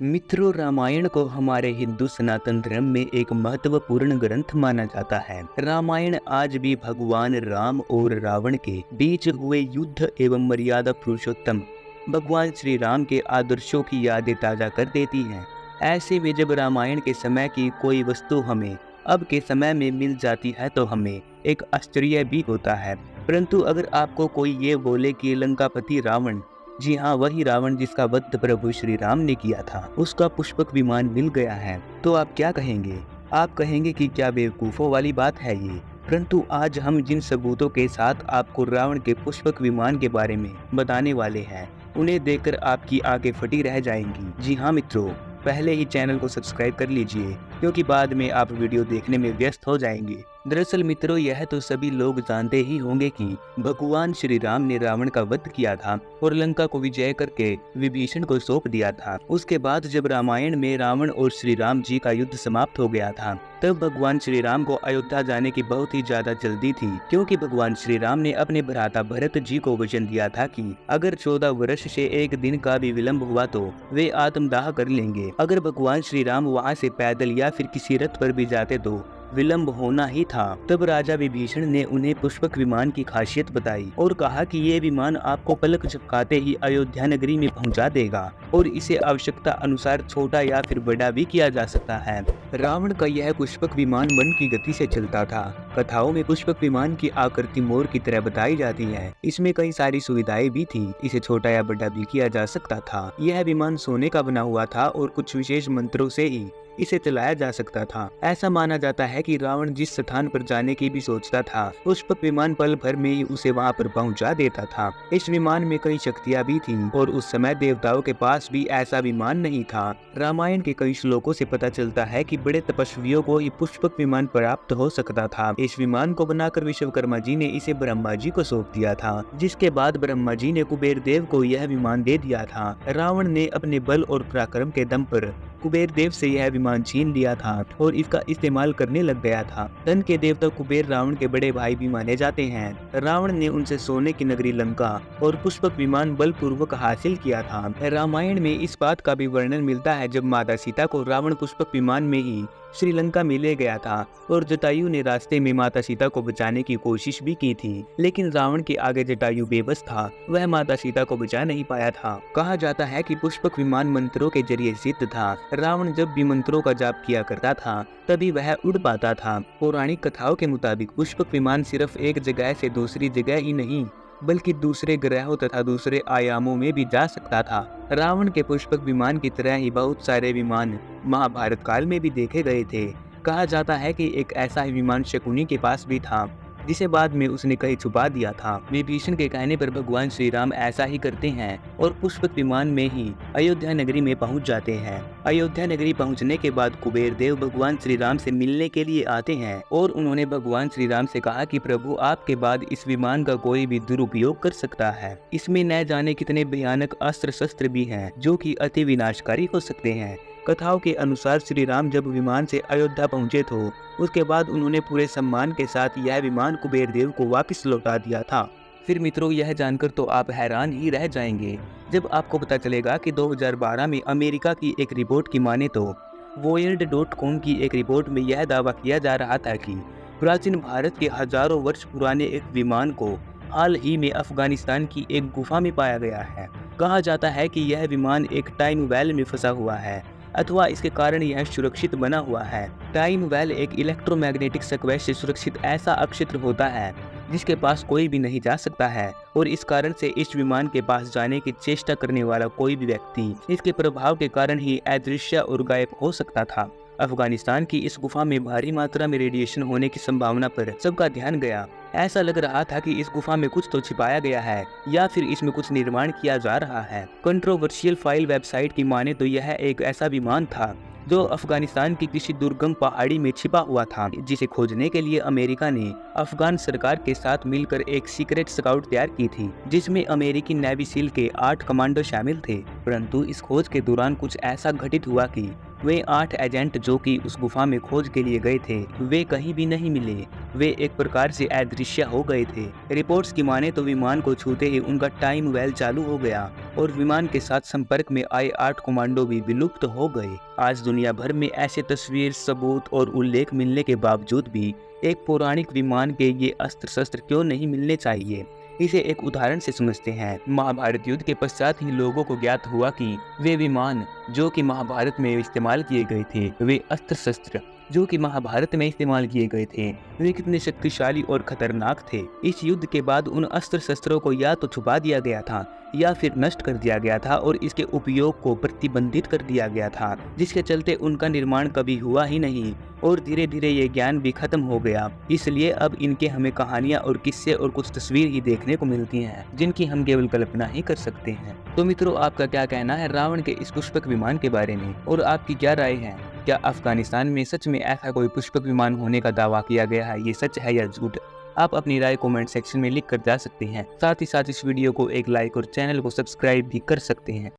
मित्रों, रामायण को हमारे हिंदू सनातन धर्म में एक महत्वपूर्ण ग्रंथ माना जाता है। रामायण आज भी भगवान राम और रावण के बीच हुए युद्ध एवं मर्यादा पुरुषोत्तम भगवान श्री राम के आदर्शों की यादें ताजा कर देती है। ऐसे में जब रामायण के समय की कोई वस्तु हमें अब के समय में मिल जाती है तो हमें एक आश्चर्य भी होता है। परंतु अगर आपको कोई ये बोले कि लंकापति रावण, जी हाँ, वही रावण जिसका वध प्रभु श्री राम ने किया था, उसका पुष्पक विमान मिल गया है, तो आप क्या कहेंगे? आप कहेंगे कि क्या बेवकूफ़ों वाली बात है ये। परंतु आज हम जिन सबूतों के साथ आपको रावण के पुष्पक विमान के बारे में बताने वाले हैं, उन्हें देखकर आपकी आंखें फटी रह जाएंगी। जी हाँ मित्रों, पहले ही चैनल को सब्सक्राइब कर लीजिए, क्योंकि बाद में आप वीडियो देखने में व्यस्त हो जाएंगे। दरअसल मित्रों, यह तो सभी लोग जानते ही होंगे कि भगवान श्री राम ने रावण का वध किया था और लंका को विजय करके विभीषण को सौंप दिया था। उसके बाद जब रामायण में रावण और श्री राम जी का युद्ध समाप्त हो गया था, तब भगवान श्री राम को अयोध्या जाने की बहुत ही ज्यादा जल्दी थी, क्योंकि भगवान श्री राम ने अपने भ्राता भरत जी को वचन दिया था कि अगर 14 वर्ष से एक दिन का भी विलंब हुआ तो वे आत्मदाह कर लेंगे। अगर भगवान श्री राम वहाँ से पैदल या फिर किसी रथ पर भी जाते तो विलंब होना ही था। तब राजा विभीषण ने उन्हें पुष्पक विमान की खासियत बताई और कहा कि ये विमान आपको पलक झपकाते ही अयोध्या नगरी में पहुंचा देगा और इसे आवश्यकता अनुसार छोटा या फिर बड़ा भी किया जा सकता है। रावण का यह पुष्पक विमान मन की गति से चलता था। कथाओं में पुष्पक विमान की आकृति मोर की तरह बताई जाती है। इसमें कई सारी सुविधाएं भी थी। इसे छोटा या बड़ा भी किया जा सकता था। यह विमान सोने का बना हुआ था और कुछ विशेष मंत्रों से ही इसे चलाया जा सकता था। ऐसा माना जाता है कि रावण जिस स्थान पर जाने की भी सोचता था, पुष्पक विमान पल भर में ही उसे वहां पर पहुंचा देता था। इस विमान में कई शक्तियां भी थीं और उस समय देवताओं के पास भी ऐसा विमान नहीं था। रामायण के कई श्लोकों से पता चलता है कि बड़े तपस्वियों को ये पुष्पक विमान प्राप्त हो सकता था। इस विमान को बनाकर विश्वकर्मा जी ने इसे ब्रह्मा जी को सौंप दिया था, जिसके बाद ब्रह्मा जी ने कुबेर देव को यह विमान दे दिया था। रावण ने अपने बल और पराक्रम के दम पर कुबेर देव से यह विमान छीन लिया था और इसका इस्तेमाल करने लग गया था। धन के देवता कुबेर रावण के बड़े भाई भी माने जाते हैं। रावण ने उनसे सोने की नगरी लंका और पुष्पक विमान बलपूर्वक हासिल किया था। रामायण में इस बात का भी वर्णन मिलता है जब माता सीता को रावण पुष्पक विमान में ही श्रीलंका में ले गया था और जटायु ने रास्ते में माता सीता को बचाने की कोशिश भी की थी, लेकिन रावण के आगे जटायु बेबस था। वह माता सीता को बचा नहीं पाया था। कहा जाता है कि पुष्पक विमान मंत्रों के जरिए सिद्ध था। रावण जब भी मंत्रों का जाप किया करता था तभी वह उड़ पाता था। पौराणिक कथाओं के मुताबिक पुष्पक विमान सिर्फ एक जगह से दूसरी जगह ही नहीं, बल्कि दूसरे ग्रहों तथा दूसरे आयामों में भी जा सकता था। रावण के पुष्पक विमान की तरह ही बहुत सारे विमान महाभारत काल में भी देखे गए थे। कहा जाता है कि एक ऐसा ही विमान शकुनी के पास भी था, जिसे बाद में उसने कहीं छुपा दिया था। विभीषण के कहने पर भगवान श्री राम ऐसा ही करते हैं और पुष्पक विमान में ही अयोध्या नगरी में पहुंच जाते हैं। अयोध्या नगरी पहुंचने के बाद कुबेर देव भगवान श्री राम से मिलने के लिए आते हैं और उन्होंने भगवान श्री राम से कहा कि प्रभु, आपके बाद इस विमान का कोई भी दुरुपयोग कर सकता है। इसमें न जाने कितने भयानक अस्त्र शस्त्र भी हैं जो कि अति विनाशकारी हो सकते हैं। कथाओं के अनुसार श्री राम जब विमान से अयोध्या पहुंचे तो उसके बाद उन्होंने पूरे सम्मान के साथ यह विमान कुबेर देव को वापस लौटा दिया था। फिर मित्रों, यह जानकर तो आप हैरान ही रह जाएंगे जब आपको पता चलेगा कि 2012 में अमेरिका की एक रिपोर्ट की माने तो Wired.com की एक रिपोर्ट में यह दावा किया जा रहा था कि प्राचीन भारत के हजारों वर्ष पुराने एक विमान को हाल ही में अफगानिस्तान की एक गुफा में पाया गया है। कहा जाता है कि यह विमान एक टाइम वेल में फंसा हुआ है अथवा इसके कारण यह सुरक्षित बना हुआ है। टाइम वेल एक इलेक्ट्रोमैग्नेटिक स्क्वेश से सुरक्षित ऐसा अक्षेत्र होता है जिसके पास कोई भी नहीं जा सकता है और इस कारण से इस विमान के पास जाने की चेष्टा करने वाला कोई भी व्यक्ति इसके प्रभाव के कारण ही अदृश्य और गायब हो सकता था। अफगानिस्तान की इस गुफा में भारी मात्रा में रेडिएशन होने की संभावना पर सबका ध्यान गया। ऐसा लग रहा था कि इस गुफा में कुछ तो छिपाया गया है या फिर इसमें कुछ निर्माण किया जा रहा है। कंट्रोवर्शियल फाइल वेबसाइट की माने तो यह एक ऐसा विमान था जो अफगानिस्तान की किसी दुर्गम पहाड़ी में छिपा हुआ था, जिसे खोजने के लिए अमेरिका ने अफगान सरकार के साथ मिलकर एक सीक्रेट स्काउट तैयार की थी, जिसमें अमेरिकी नेवी सील के 8 कमांडो शामिल थे। परंतु इस खोज के दौरान कुछ ऐसा घटित हुआ कि वे 8 एजेंट जो कि उस गुफा में खोज के लिए गए थे, वे कहीं भी नहीं मिले। वे एक प्रकार से अदृश्य हो गए थे। रिपोर्ट्स की माने तो विमान को छूते ही उनका टाइम वेल चालू हो गया और विमान के साथ संपर्क में आए 8 कमांडो भी विलुप्त हो गए। आज दुनिया भर में ऐसे तस्वीर, सबूत और उल्लेख मिलने के बावजूद भी एक पौराणिक विमान के ये अस्त्र शस्त्र क्यों नहीं मिलने चाहिए, इसे एक उदाहरण से समझते हैं। महाभारत युद्ध के पश्चात ही लोगों को ज्ञात हुआ कि वे विमान जो कि महाभारत में इस्तेमाल किए गए थे, वे अस्त्र शस्त्र जो कि महाभारत में इस्तेमाल किए गए थे, वे कितने शक्तिशाली और खतरनाक थे। इस युद्ध के बाद उन अस्त्र शस्त्रों को या तो छुपा दिया गया था या फिर नष्ट कर दिया गया था और इसके उपयोग को प्रतिबंधित कर दिया गया था, जिसके चलते उनका निर्माण कभी हुआ ही नहीं और धीरे धीरे ये ज्ञान भी खत्म हो गया। इसलिए अब इनके हमें कहानियां और किस्से और कुछ तस्वीर ही देखने को मिलती हैं, जिनकी हम केवल कल्पना ही कर सकते हैं। तो मित्रों, आपका क्या कहना है रावण के इस पुष्पक विमान के बारे में और आपकी क्या राय है? क्या अफगानिस्तान में सच में ऐसा कोई पुष्पक विमान होने का दावा किया गया है, ये सच है या झूठ? आप अपनी राय कमेंट सेक्शन में लिख कर जा सकते हैं। साथ ही साथ इस वीडियो को एक लाइक और चैनल को सब्सक्राइब भी कर सकते हैं।